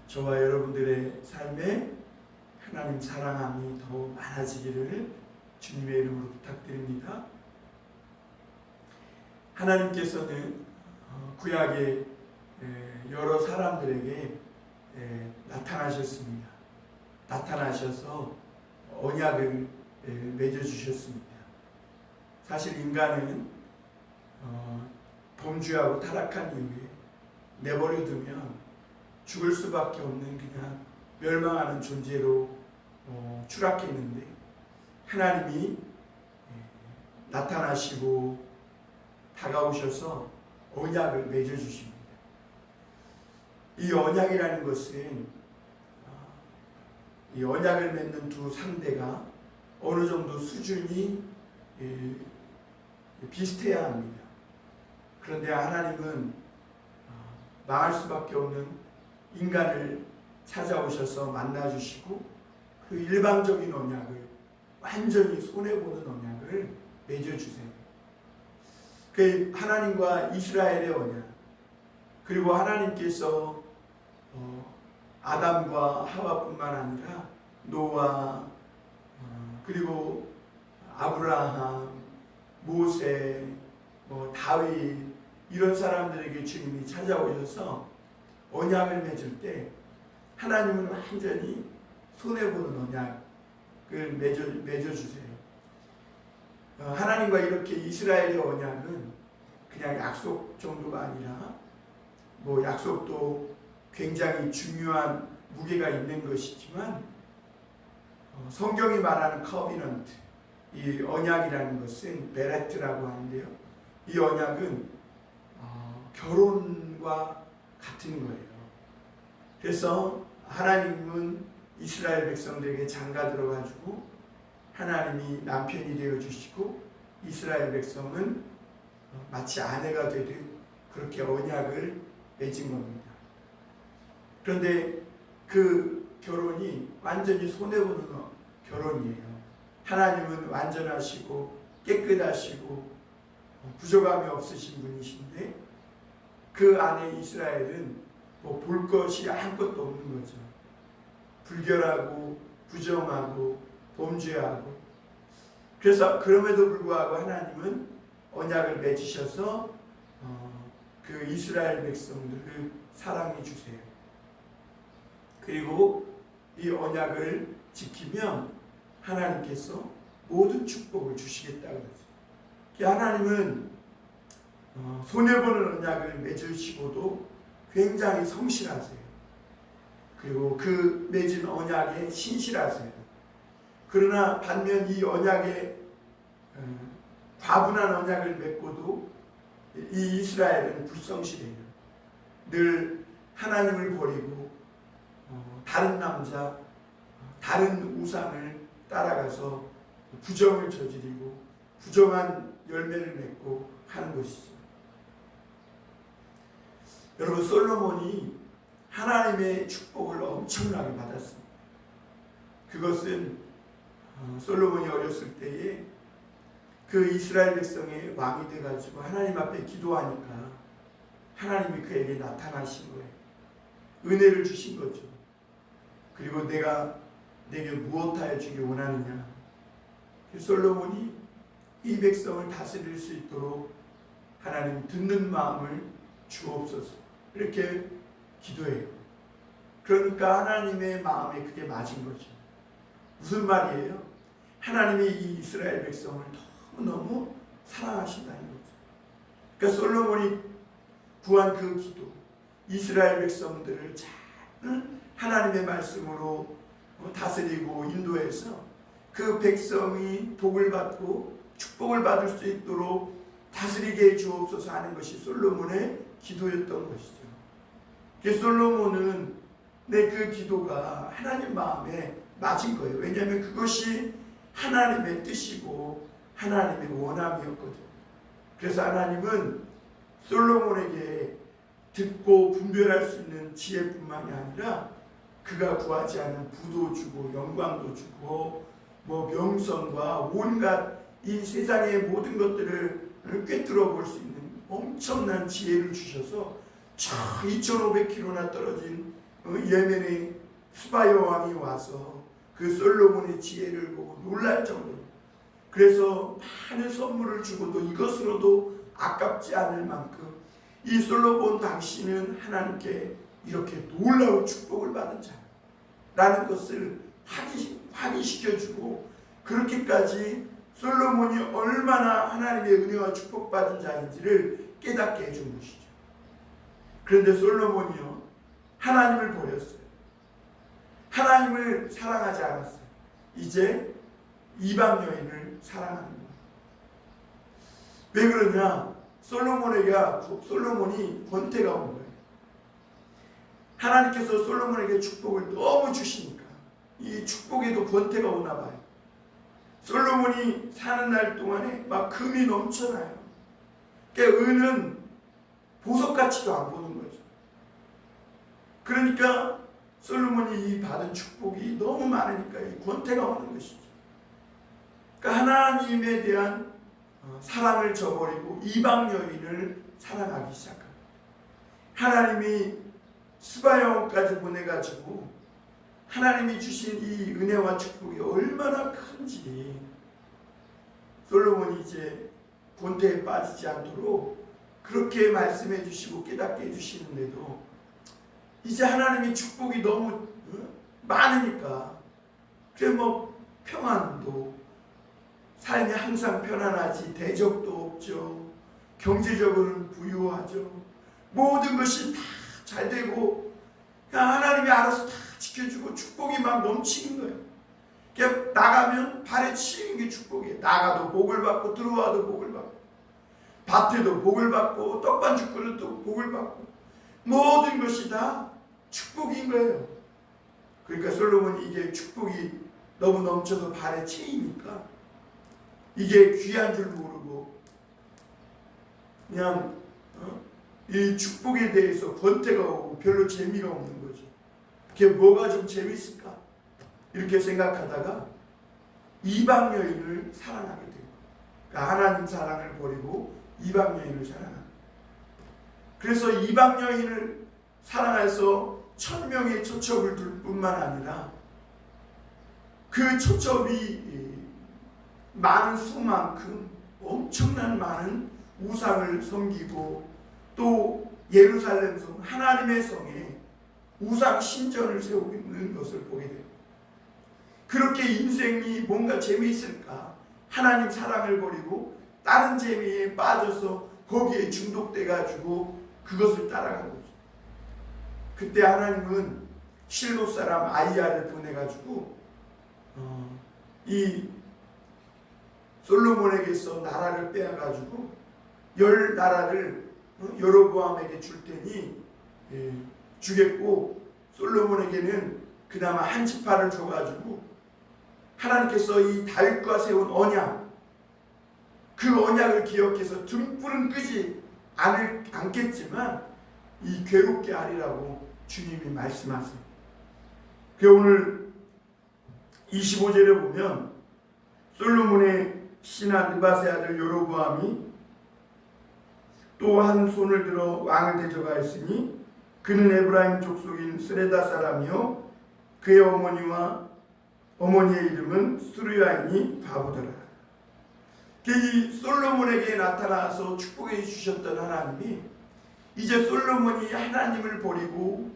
저와 여러분들의 삶에 하나님 사랑함이 더 많아지기를 주님의 이름으로 부탁드립니다. 하나님께서는 구약의 여러 사람들에게 나타나셨습니다. 나타나셔서 언약을 맺어주셨습니다. 사실 인간은 범죄하고 타락한 이후에 내버려두면 죽을 수밖에 없는 그냥 멸망하는 존재로 추락했는데 하나님이 나타나시고 다가오셔서 언약을 맺어주십니다. 이 언약이라는 것은 이 언약을 맺는 두 상대가 어느 정도 수준이 비슷해야 합니다. 그런데 하나님은 망할 수밖에 없는 인간을 찾아오셔서 만나주시고 그 일방적인 언약을 완전히 손해보는 언약을 맺어주세요. 그 하나님과 이스라엘의 언약, 그리고 하나님께서 아담과 하와뿐만 아니라 노아, 그리고 아브라함, 모세, 다윗 이런 사람들에게 주님이 찾아오셔서 언약을 맺을 때 하나님은 완전히 손해보는 언약을 맺어주세요. 하나님과 이렇게 이스라엘의 언약은 그냥 약속 정도가 아니라 약속도 굉장히 중요한 무게가 있는 것이지만 성경이 말하는 커비넌트, 이 언약이라는 것은 베레트라고 하는데요. 이 언약은 결혼과 같은 거예요. 그래서 하나님은 이스라엘 백성들에게 장가 들어가지고 하나님이 남편이 되어주시고 이스라엘 백성은 마치 아내가 되듯 그렇게 언약을 맺은 겁니다. 그런데 그 결혼이 완전히 손해보는 결혼이에요. 하나님은 완전하시고 깨끗하시고 부족함이 없으신 분이신데 그 안에 이스라엘은 볼 것이 아무것도 없는 거죠. 불결하고 부정하고 범죄하고. 그래서 그럼에도 불구하고 하나님은 언약을 맺으셔서 그 이스라엘 백성들을 사랑해 주세요. 그리고 이 언약을 지키면 하나님께서 모든 축복을 주시겠다고 그러죠. 하나님은 손해보는 언약을 맺으시고도 굉장히 성실하세요. 그리고 그 맺은 언약에 신실하세요. 그러나 반면 이 언약에 과분한 언약을 맺고도 이 이스라엘은 불성실해요. 늘 하나님을 버리고 다른 남자, 다른 우상을 따라가서 부정을 저지르고 부정한 열매를 맺고 하는 것이죠. 여러분, 솔로몬이 하나님의 축복을 엄청나게 받았습니다. 그것은 솔로몬이 어렸을 때에 그 이스라엘 백성의 왕이 돼가지고 하나님 앞에 기도하니까 하나님이 그에게 나타나신 거예요. 은혜를 주신 거죠. 그리고 내가 내게 무엇하여 주기 원하느냐. 솔로몬이 이 백성을 다스릴 수 있도록 하나님 듣는 마음을 주옵소서 이렇게 기도해요. 그러니까 하나님의 마음에 그게 맞은 거죠. 무슨 말이에요? 하나님이 이 이스라엘 백성을 너무너무 사랑하신다는 거죠. 그러니까 솔로몬이 구한 그 기도, 이스라엘 백성들을 잘 하나님의 말씀으로 다스리고 인도해서 그 백성이 복을 받고 축복을 받을 수 있도록 다스리게 해 주옵소서 하는 것이 솔로몬의 기도였던 것이죠. 그래서 솔로몬은 그 기도가 하나님 마음에 맞은 거예요. 왜냐하면 그것이 하나님의 뜻이고 하나님의 원함이었거든요. 그래서 하나님은 솔로몬에게 듣고 분별할 수 있는 지혜뿐만이 아니라 그가 구하지 않은 부도 주고 영광도 주고 명성과 온갖 이 세상의 모든 것들을 꿰뚫어 볼 수 있는 엄청난 지혜를 주셔서 2500km나 떨어진 예멘의 스바 여왕이 와서 그 솔로몬의 지혜를 보고 놀랄 정도로, 그래서 많은 선물을 주고도 이것으로도 아깝지 않을 만큼 이 솔로몬 당신은 하나님께 이렇게 놀라운 축복을 받은 자라는 것을 확인시켜주고, 그렇게까지 솔로몬이 얼마나 하나님의 은혜와 축복받은 자인지를 깨닫게 해준 것이죠. 그런데 솔로몬이요, 하나님을 버렸어요. 하나님을 사랑하지 않았어요. 이제 이방 여인을 사랑하는 거예요. 왜 그러냐? 솔로몬이 권태가 온 거예요. 하나님께서 솔로몬에게 축복을 너무 주시니까 이 축복에도 권태가 오나 봐요. 솔로몬이 사는 날 동안에 막 금이 넘쳐나요. 그러니까 은은 보석같이도 안 보는 거죠. 그러니까 솔로몬이 이 받은 축복이 너무 많으니까 이 권태가 오는 것이죠. 그러니까 하나님에 대한 사랑을 저버리고 이방 여인을 사랑하기 시작합니다. 하나님이 스바야원까지 보내가지고 하나님이 주신 이 은혜와 축복이 얼마나 큰지 솔로몬이 이제 권태에 빠지지 않도록 그렇게 말씀해 주시고 깨닫게 해주시는데도 이제 하나님의 축복이 너무 많으니까, 그래 뭐 평안도, 삶이 항상 편안하지, 대적도 없죠, 경제적으로는 부유하죠, 모든 것이 다 잘 되고 그냥 하나님이 알아서 다 지켜주고 축복이 막 넘치는 거예요. 그냥 나가면 발에 치이는 게 축복이에요. 나가도 복을 받고 들어와도 복을 받고, 밭에도 복을 받고 떡반죽 그릇도 복을 받고, 모든 것이 다 축복인 거예요. 그러니까 솔로몬이 이게 축복이 너무 넘쳐서 발에 채이니까 이게 귀한 줄 모르고 그냥 이 축복에 대해서 권태가 오고 별로 재미가 없는 거죠. 그게 뭐가 좀 재밌을까? 이렇게 생각하다가 이방 여인을 사랑하게 돼요. 그러니까 하나님 사랑을 버리고 이방 여인을 사랑합니다. 그래서 이방 여인을 사랑해서 1000명의 초첩을 둘 뿐만 아니라 그 초첩이 많은 수만큼 엄청난 많은 우상을 섬기고, 또 예루살렘 성, 하나님의 성에 우상 신전을 세우고 있는 것을 보게 됩니다. 그렇게 인생이 뭔가 재미있을까? 하나님 사랑을 버리고 다른 재미에 빠져서 거기에 중독돼 가지고 그것을 따라간 거죠. 그때 하나님은 실로 사람 아이야를 보내 가지고 이 솔로몬에게서 나라를 빼앗 가지고 10 나라를 여로보암에게 줄 테니 주겠고, 솔로몬에게는 그나마 한 지파를 줘가지고 하나님께서 이 다윗과 세운 언약, 그 언약을 기억해서 등불은 끄지 않겠지만 이 괴롭게 하리라고 주님이 말씀하세요. 그 오늘 25절에 보면 솔로몬의 신하 느밧의 아들 여로보암이 또 한 손을 들어 왕을 대적하였으니 그는 에브라임 족속인 스레다 사람이요 그의 어머니의 이름은 수르야이니 과부더라. 이 솔로몬에게 나타나서 축복해 주셨던 하나님이 이제 솔로몬이 하나님을 버리고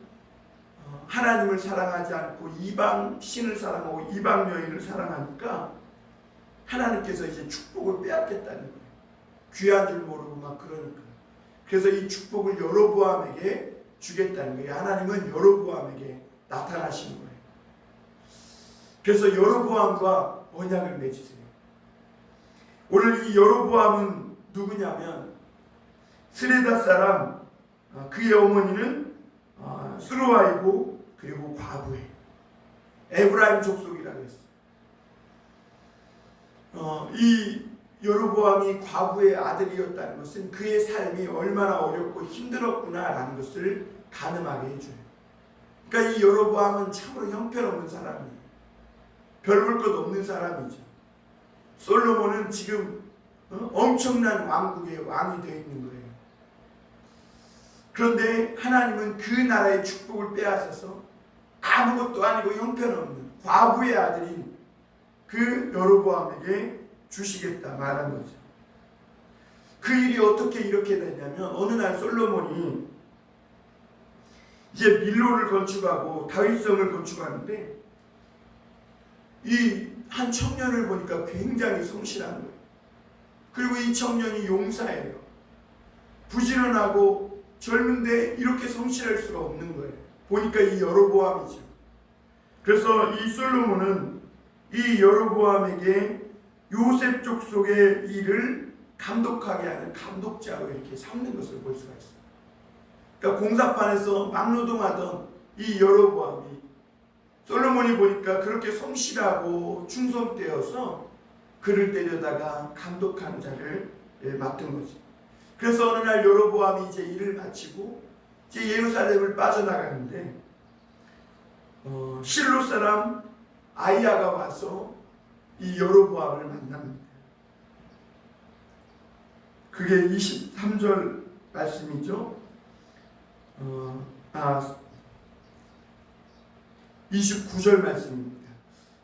하나님을 사랑하지 않고 이방 신을 사랑하고 이방 여인을 사랑하니까 하나님께서 이제 축복을 빼앗겠다는 거예요. 귀한 줄 모르고 막 그러니까. 그래서 이 축복을 여로보암에게 주겠다는 거예요. 하나님은 여로보암에게 나타나시는 거예요. 그래서 여로보암과 언약을 맺으세요. 오늘 이 여로보암은 누구냐면 스레다 사람, 그의 어머니는 수르와이고 그리고 과부예요. 에브라임 족속이라고 했어요. 이 여로보암이 과부의 아들이었다는 것은 그의 삶이 얼마나 어렵고 힘들었구나라는 것을 가늠하게 해줘요. 그러니까 이 여로보암은 참으로 형편없는 사람이에요. 별 볼 것 없는 사람이죠. 솔로몬은 지금 엄청난 왕국의 왕이 되어 있는 거예요. 그런데 하나님은 그 나라의 축복을 빼앗아서 아무것도 아니고 형편없는 과부의 아들인 그 여로보암에게 주시겠다 말한 거죠. 그 일이 어떻게 이렇게 됐냐면, 어느 날 솔로몬이 이제 밀로를 건축하고 다윗성을 건축하는데, 이 한 청년을 보니까 굉장히 성실한 거예요. 그리고 이 청년이 용사예요. 부지런하고 젊은데 이렇게 성실할 수가 없는 거예요. 보니까 이 여로보암이죠. 그래서 이 솔로몬은 이 여로보암에게 요셉 족속의 일을 감독하게 하는 감독자로 이렇게 삼는 것을 볼 수가 있어요. 그러니까 공사판에서 막노동하던 이 여로보암이 솔로몬이 보니까 그렇게 성실하고 충성되어서 그를 데려다가 감독하는 자를 맡은 거죠. 그래서 어느 날 여로보암이 이제 일을 마치고 이제 예루살렘을 빠져나가는데, 실로 사람 아이야가 와서 이 여로보암을 만납니다. 그게 23절 말씀이죠. 29절 말씀입니다.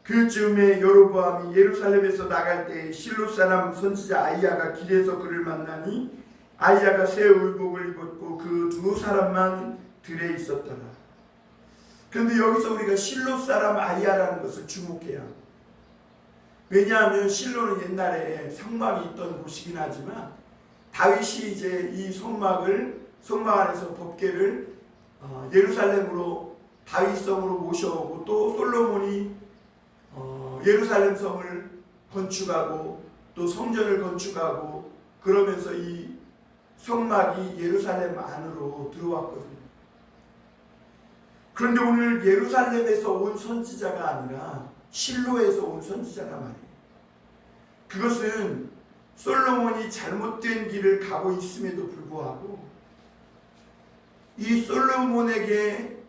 그 즈음에 여로보암이 예루살렘에서 나갈 때 실로 사람 선지자 아이야가 길에서 그를 만나니 아이야가 새 의복을 입었고 그 두 사람만 들에 있었더라. 그런데 여기서 우리가 실로 사람 아이야라는 것을 주목해야 합니다. 왜냐하면 실로는 옛날에 성막이 있던 곳이긴 하지만 다윗이 이제 이 성막 안에서 법궤를 예루살렘으로 다윗성으로 모셔오고, 또 솔로몬이 예루살렘 성을 건축하고 또 성전을 건축하고 그러면서 이 성막이 예루살렘 안으로 들어왔거든요. 그런데 오늘 예루살렘에서 온 선지자가 아니라 실로에서 온 선지자란 말이에요. 그것은 솔로몬이 잘못된 길을 가고 있음에도 불구하고 이 솔로몬에게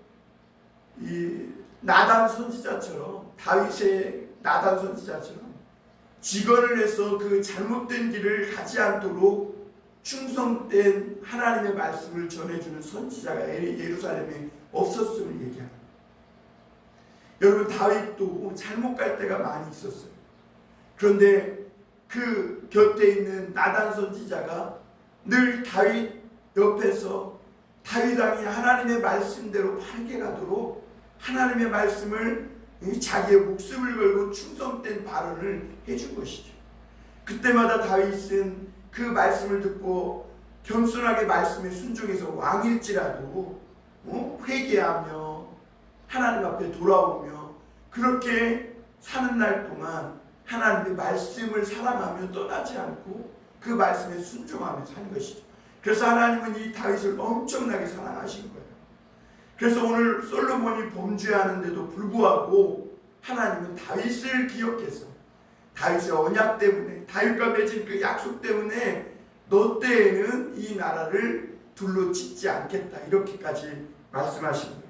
이 나단 선지자처럼, 다윗의 나단 선지자처럼 직언을 해서 그 잘못된 길을 가지 않도록 충성된 하나님의 말씀을 전해주는 선지자가 예루살렘에 없었음을 얘기합니다. 여러분, 다윗도 잘못 갈 때가 많이 있었어요. 그런데 그 곁에 있는 나단 선지자가 늘 다윗 옆에서 다윗 왕이 하나님의 말씀대로 바르게 가도록 하나님의 말씀을 자기의 목숨을 걸고 충성된 발언을 해준 것이죠. 그때마다 다윗은 그 말씀을 듣고 겸손하게 말씀에 순종해서 왕일지라도 회개하며 하나님 앞에 돌아오며 그렇게 사는 날 동안 하나님의 말씀을 사랑하며 떠나지 않고 그 말씀에 순종하며 사는 것이죠. 그래서 하나님은 이 다윗을 엄청나게 사랑하신 거예요. 그래서 오늘 솔로몬이 범죄하는데도 불구하고 하나님은 다윗을 기억해서 다윗의 언약 때문에, 다윗과 맺은 그 약속 때문에 너 때에는 이 나라를 둘로 찢지 않겠다, 이렇게까지 말씀하신 거예요.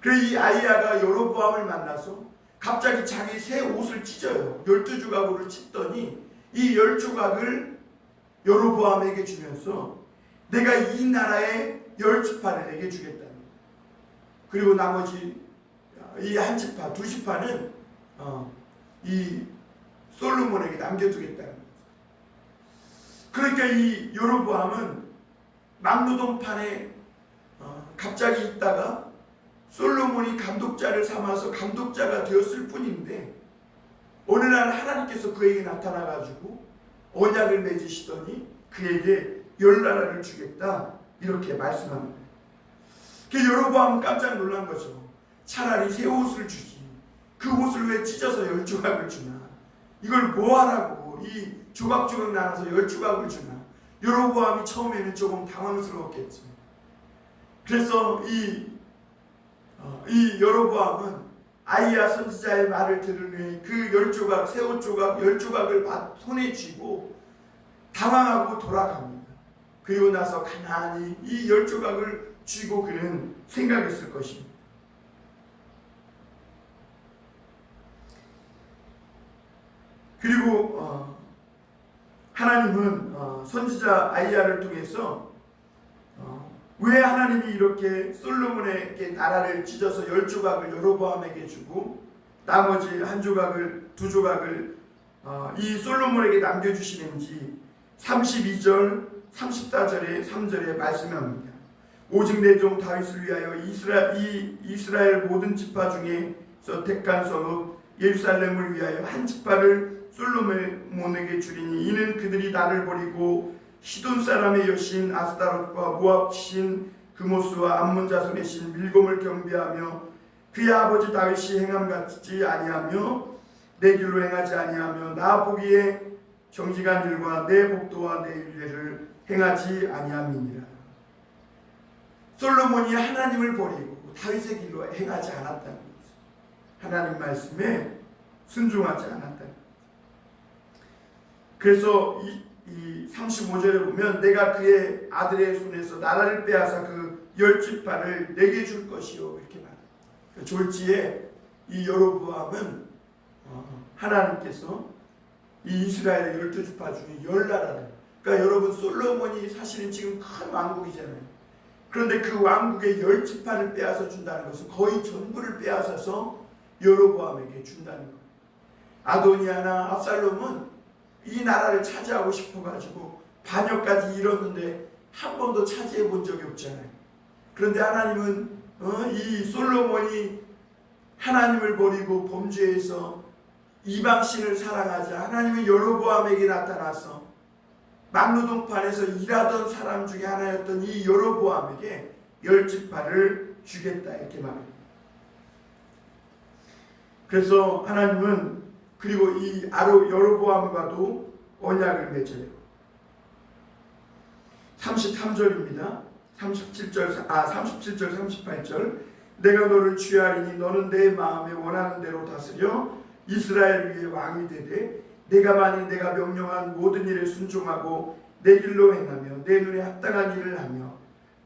그래서 이 아이야가 여로보암을 만나서 갑자기 자기 새 옷을 찢어요. 12조각으로 찢더니 이 10조각을 여로보암에게 주면서 내가 이 나라의 10지파를 내게 주겠다는 거예요. 그리고 나머지 이 한 지파, 두 지파는 이 솔로몬에게 남겨두겠다는 거예요. 그러니까 이 여로보암은 막노동판에 갑자기 있다가 솔로몬이 감독자를 삼아서 감독자가 되었을 뿐인데, 어느 날 하나님께서 그에게 나타나가지고 언약을 맺으시더니 그에게 10나라를 주겠다, 이렇게 말씀합니다. 그 여로보암은 깜짝 놀란 거죠. 차라리 새 옷을 주지, 그 옷을 왜 찢어서 10조각을 주나, 이걸 뭐하라고 이 조각조각 나눠서 10조각을 주나. 여로보암이 처음에는 조금 당황스러웠겠죠. 그래서 이 여로보암은 아이야 선지자의 말을 들으니 그 10조각, 새 옷 조각 10조각을 손에 쥐고 당황하고 돌아갑니다. 그리고 나서 가만히 이 10조각을 쥐고 그는 생각했을 것입니다. 그리고 하나님은 선지자 아이야를 통해서 왜 하나님이 이렇게 솔로몬에게 나라를 찢어서 10조각을 여로보암에게 주고 나머지 한 조각을, 두 조각을 이 솔로몬에게 남겨주시는지 32절 34절에 3절에 말씀합니다. 오직 내 종 다윗을 위하여 이스라엘 모든 지파 중에서 택한 성읍 예루살렘을 위하여 한 지파를 솔로몬에게 주리니 이는 그들이 나를 버리고 시돈 사람의 여신 아스타롯과 모압 신 그모스와 암몬 자손의 신 밀곰을 경배하며 그의 아버지 다윗이 행함 같지 아니하며 내 길로 행하지 아니하며 나 보기에 정직한 일과 내 복도와 내 윤례를 행하지 아니함이니라. 솔로몬이 하나님을 버리고 다윗의 길로 행하지 않았다는 거죠. 하나님 말씀에 순종하지 않았다는 거죠. 그래서 이 35절에 보면 내가 그의 아들의 손에서 나라를 빼앗아 그 10지파를 내게 줄 것이요 이렇게 말합니다. 졸지에 이 여로보암은 하나님께서 이 이스라엘의 12지파 중에 10나라를, 그러니까 여러분 솔로몬이 사실은 지금 큰 왕국이잖아요. 그런데 그 왕국의 10지파를 빼앗아 준다는 것은 거의 전부를 빼앗아서 여로보암에게 준다는 거예요. 아도니아나 압살롬은 이 나라를 차지하고 싶어가지고 반역까지 이뤘는데 한 번도 차지해 본 적이 없잖아요. 그런데 하나님은 이 솔로몬이 하나님을 버리고 범죄해서 이방신을 사랑하자 하나님은 여로보암에게 나타나서 막노동판에서 일하던 사람 중에 하나였던 이 여로보암에게 10지파를 주겠다 이렇게 말합니다. 그래서 하나님은 그리고 이 여로보암과도 언약을 맺어요. 33절입니다. 37절 38절 내가 너를 취하리니 너는 내 마음에 원하는 대로 다스려 이스라엘 위에 왕이 되되 내가 만일 내가 명령한 모든 일에 순종하고 내 길로 행하며 내 눈에 합당한 일을 하며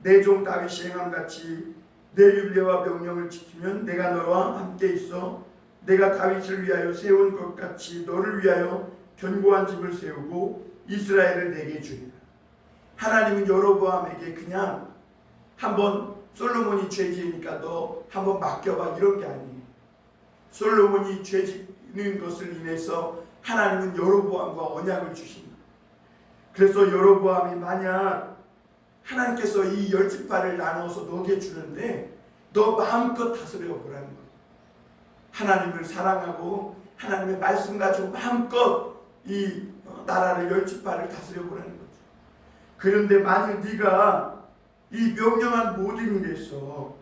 내 종 다윗이 행함같이 내 율례와 명령을 지키면 내가 너와 함께 있어 내가 다윗을 위하여 세운 것 같이 너를 위하여 견고한 집을 세우고 이스라엘을 내게 주리라. 하나님은 여로보암에게 그냥 한번 솔로몬이 죄 지으니까 너 한번 맡겨봐 이런 게 아니에요. 솔로몬이 죄 짓는 것을 인해서 하나님은 여로보암과 언약을 주십니다. 그래서 여로보암이 만약 하나님께서 이 10지파를 나눠서 너에게 주는데 너 마음껏 다스려 보라는 거예요. 하나님을 사랑하고 하나님의 말씀 가지고 마음껏 이 나라를 10지파를 다스려 보라는 거죠. 그런데 만일 네가 이 명령한 모든 일에서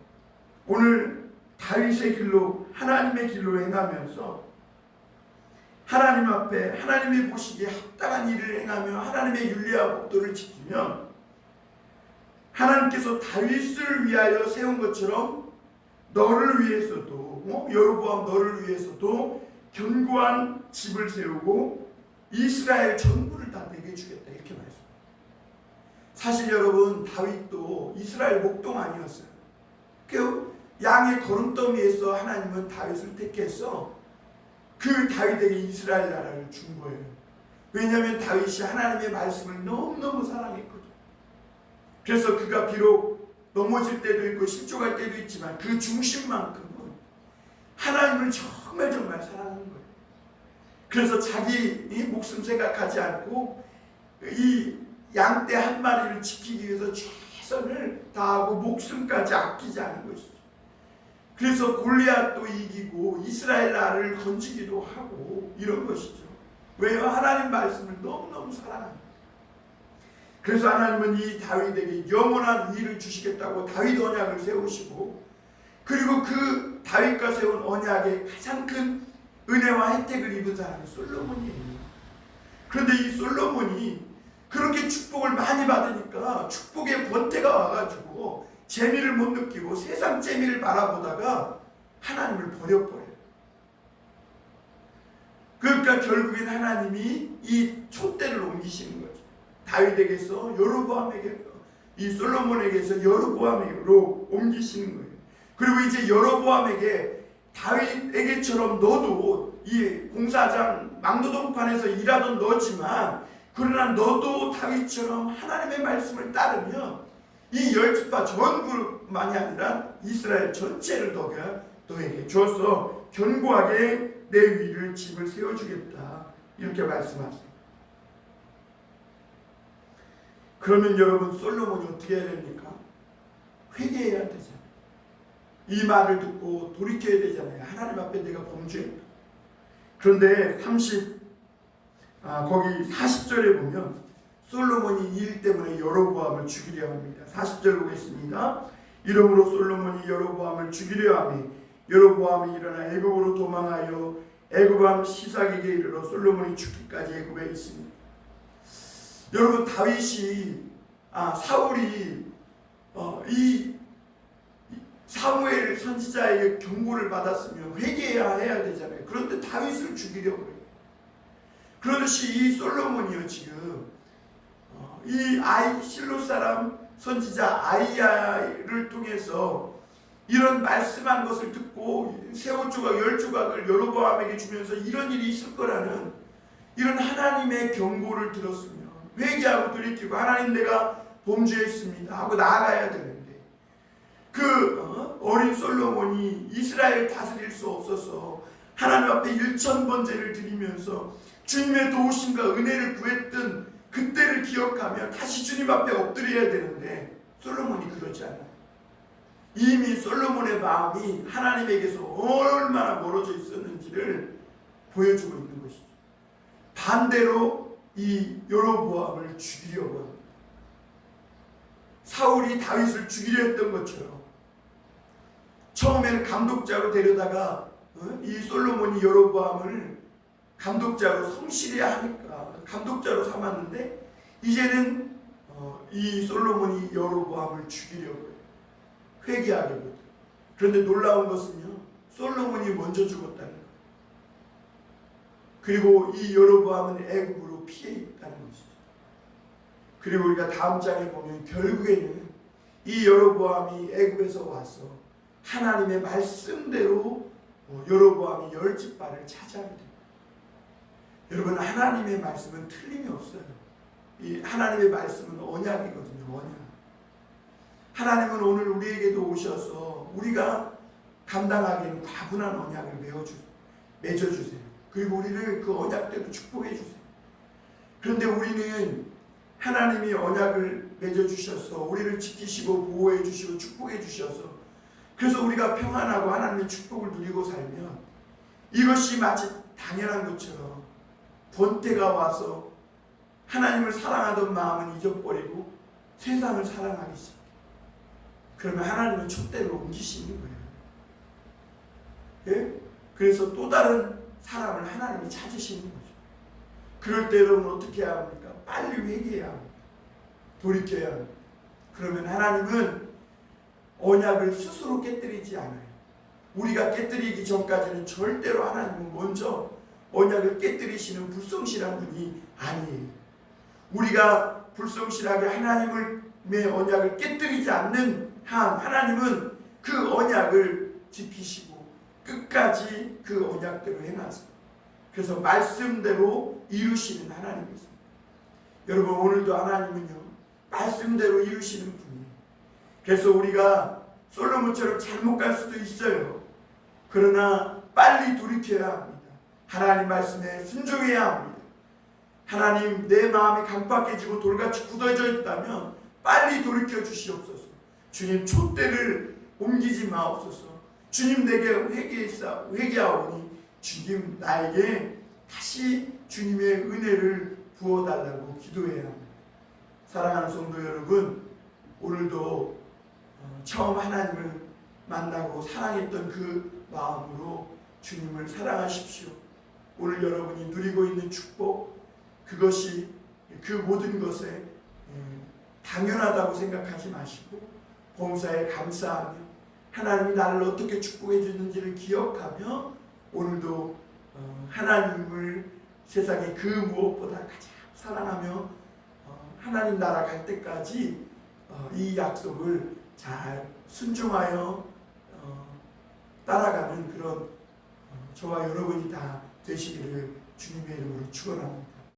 오늘 다윗의 길로 하나님의 길로 행하면서 하나님 앞에 하나님이 보시기에 합당한 일을 행하며 하나님의 윤리와 법도를 지키면 하나님께서 다윗을 위하여 세운 것처럼 너를 위해서도 여로보암 너를 위해서도 견고한 집을 세우고 이스라엘 전부를 다 내게 주겠다 이렇게 말했습니다. 사실 여러분 다윗도 이스라엘 목동 아니었어요. 그 양의 거름더미에서 하나님은 다윗을 택해서 그 다윗에게 이스라엘 나라를 준 거예요. 왜냐하면 다윗이 하나님의 말씀을 너무너무 사랑했거든요. 그래서 그가 비록 넘어질 때도 있고 실족할 때도 있지만 그 중심만큼은 하나님을 정말 사랑하는 거예요. 그래서 자기 목숨 생각하지 않고 이 양떼 한 마리를 지키기 위해서 최선을 다하고 목숨까지 아끼지 않은 것이죠. 그래서 골리앗도 이기고 이스라엘 나라를 건지기도 하고 이런 것이죠. 왜요? 하나님 말씀을 너무너무 사랑합니다. 그래서 하나님은 이 다윗에게 영원한 위를 주시겠다고 다윗 언약을 세우시고 그리고 그 다윗과 세운 언약의 가장 큰 은혜와 혜택을 입은 사람이 솔로몬이에요. 그런데 이 솔로몬이 그렇게 축복을 많이 받으니까 축복의 권태가 와가지고 재미를 못 느끼고 세상 재미를 바라보다가 하나님을 버려버려요. 그러니까 결국엔 하나님이 이 촛대를 옮기시는 거죠. 다윗에게서 여로보암에게, 이 솔로몬에게서 여로보암으로 옮기시는 거예요. 그리고 이제 여로보암에게 다윗에게처럼 너도 이 공사장 막노동판에서 일하던 너지만 그러나 너도 다윗처럼 하나님의 말씀을 따르면 이 10지파 전부만이 아니라 이스라엘 전체를 너에게 주어서 견고하게 내 위를 집을 세워주겠다. 이렇게 말씀하세요. 그러면 여러분, 솔로몬이 어떻게 해야 됩니까? 회개해야 되잖아요. 이 말을 듣고 돌이켜야 되잖아요. 하나님 앞에 내가 범죄했다. 그런데 거기 40절에 보면 솔로몬이 이 일 때문에 여로보암을 죽이려 합니다. 40절 보겠습니다. 이러므로 솔로몬이 여로보암을 죽이려 하며 여로보암이 일어나 애굽으로 도망하여 애굽왕 시삭에게 이르러 솔로몬이 죽기까지 애굽에 있습니다. 여러분, 사울이 이 사무엘 선지자의 경고를 받았으면 회개해야 되잖아요. 그런데 다윗을 죽이려고 해요. 그러듯이 이 솔로몬이요, 지금 이 실로 사람 선지자 아이야를 통해서 이런 말씀한 것을 듣고 새 옷 조각 10조각을 여로보암에게 주면서 이런 일이 있을 거라는 이런 하나님의 경고를 들었으면 회개하고 돌이키고 하나님, 내가 범죄했습니다 하고 나아가야 되는데, 어린 솔로몬이 이스라엘을 다스릴 수 없어서 하나님 앞에 1000번제를 드리면서 주님의 도우심과 은혜를 구했던 그때를 기억하며 다시 주님 앞에 엎드려야 되는데, 솔로몬이 그러지 않아요. 이미 솔로몬의 마음이 하나님에게서 얼마나 멀어져 있었는지를 보여주고 있는 것이죠. 반대로 이 여로보암을 죽이려고 합니다. 사울이 다윗을 죽이려 했던 것처럼 처음에는 감독자로 데려다가 이 솔로몬이 여로보암을 감독자로 성실히 하니까 감독자로 삼았는데, 이제는 이 솔로몬이 여로보암을 죽이려고 해요. 회개하기보다. 그런데 놀라운 것은요, 솔로몬이 먼저 죽었다는 거예요. 그리고 이 여로보암은 애굽으로 피해 있다는 것이죠. 그리고 우리가 다음 장에 보면 결국에는 이 여로보암이 애굽에서 와서 하나님의 말씀대로 여로보암이 10지파를 차지하게 됩니다. 여러분, 하나님의 말씀은 틀림이 없어요. 이 하나님의 말씀은 언약이거든요. 언약. 하나님은 오늘 우리에게도 오셔서 우리가 감당하기에는 과분한 언약을 맺어주세요. 그리고 우리를 그 언약대로 축복해 주세요. 그런데 우리는 하나님이 언약을 맺어주셔서 우리를 지키시고 보호해 주시고 축복해 주셔서, 그래서 우리가 평안하고 하나님의 축복을 누리고 살면 이것이 마치 당연한 것처럼 권태가 와서 하나님을 사랑하던 마음은 잊어버리고 세상을 사랑하기 시작해요. 그러면 하나님은 촛대로 옮기시는 거예요. 예? 그래서 또 다른 사람을 하나님이 찾으시는 거죠. 그럴 때 여러분 어떻게 해야 합니까? 빨리 회개해야 합니다. 돌이켜야 합니다. 그러면 하나님은 언약을 스스로 깨뜨리지 않아요. 우리가 깨뜨리기 전까지는 절대로 하나님은 먼저 언약을 깨뜨리시는 불성실한 분이 아니에요. 우리가 불성실하게 하나님의 언약을 깨뜨리지 않는 한 하나님은 그 언약을 지키시고 끝까지 그 언약대로 행하세요. 그래서 말씀대로 이루시는 하나님이십니다. 여러분, 오늘도 하나님은요, 말씀대로 이루시는 분이에요. 그래서 우리가 솔로몬처럼 잘못 갈 수도 있어요. 그러나 빨리 돌이켜야 합니다. 하나님 말씀에 순종해야 합니다. 하나님, 내 마음이 강팍해지고 돌같이 굳어져 있다면 빨리 돌이켜 주시옵소서. 주님, 촛대를 옮기지 마옵소서. 주님, 내게 회개하오니 주님 나에게 다시 주님의 은혜를 부어달라고 기도해야 합니다. 사랑하는 성도 여러분, 오늘도 처음 하나님을 만나고 사랑했던 그 마음으로 주님을 사랑하십시오. 오늘 여러분이 누리고 있는 축복, 그것이 그 모든 것에 당연하다고 생각하지 마시고 범사에 감사하며 하나님이 나를 어떻게 축복해 주는지를 기억하며 오늘도 하나님을 세상의 그 무엇보다 가장 사랑하며 하나님 나라 갈 때까지 이 약속을 잘 순종하여 따라가는 그런 저와 여러분이 다 되시기를 주님의 이름으로 축원합니다.